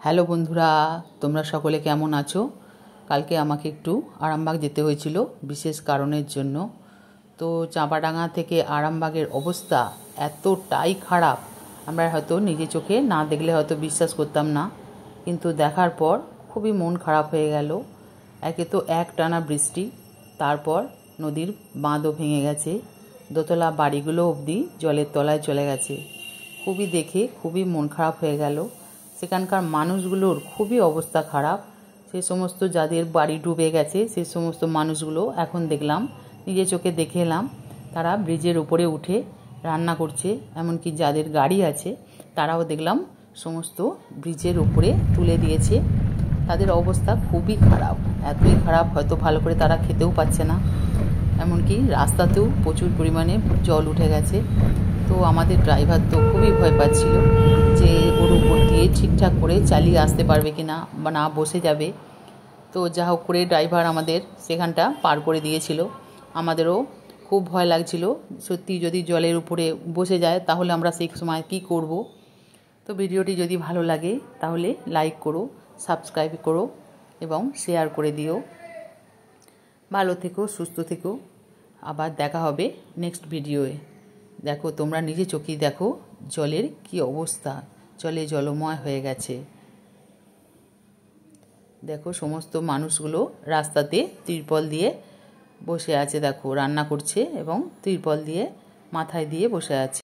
Hello বন্ধুরা, তোমরা সকলে কেমন আছো? কালকে আমাকে একটু আরামবাগ যেতে হয়েছিল বিশেষ কারণের জন্য। তো চাঁপাডাঙ্গা থেকে আরামবাগের অবস্থা এতটাই খারাপ, আমরা হয়তো নিজে চোখে না দেখলে হয়তো বিশ্বাস করতাম না, কিন্তু দেখার পর খুবই মন খারাপ হয়ে গেল। একে তো একটানা বৃষ্টি, তারপর নদীর বাঁধও ভেঙে গেছে, দোতলা বাড়িগুলো অবধি জলের তলায় চলে গেছে। খুবই মন খারাপ হয়ে গেল। সেখানকার মানুষগুলোর খুবই অবস্থা খারাপ। সে সমস্ত যাদের বাড়ি ডুবে গেছে সে সমস্ত মানুষগুলো এখন দেখলাম, নিজে চোখে দেখে এলাম, তারা ব্রিজের উপরে উঠে রান্না করছে। এমনকি যাদের গাড়ি আছে তারাও দেখলাম সমস্ত ব্রিজের উপরে তুলে দিয়েছে। তাদের অবস্থা খুবই খারাপ, এতই খারাপ হয়তো ভালো করে তারা খেতেও পাচ্ছে না। এমনকি রাস্তাতেও প্রচুর পরিমাণে জল উঠে গেছে। তো আমাদের ড্রাইভার তো খুবই ভয় পাচ্ছিল যে ওর উপর দিয়ে ঠিকঠাক করে চালিয়ে আসতে পারবে কি না, বা না বসে যাবে। তো যা হোক করে ড্রাইভার আমাদের সেখানটা পার করে দিয়েছিল। আমাদেরও খুব ভয় লাগছিল, সত্যি যদি জলের উপরে বসে যায় তাহলে আমরা সেই সময় কী করব। তো ভিডিওটি যদি ভালো লাগে তাহলে লাইক করো, সাবস্ক্রাইব করো এবং শেয়ার করে দিও। ভালো থেকো, সুস্থ থেকো। আবার দেখা হবে নেক্সট ভিডিওয়ে। দেখো, তোমরা নিজে চোখেই দেখো জলের কি অবস্থা, জলে জলময় হয়ে গেছে। দেখো সমস্ত মানুষগুলো রাস্তাতে ত্রিপল দিয়ে বসে আছে, দেখো রান্না করছে এবং ত্রিপল দিয়ে মাথায় দিয়ে বসে আছে।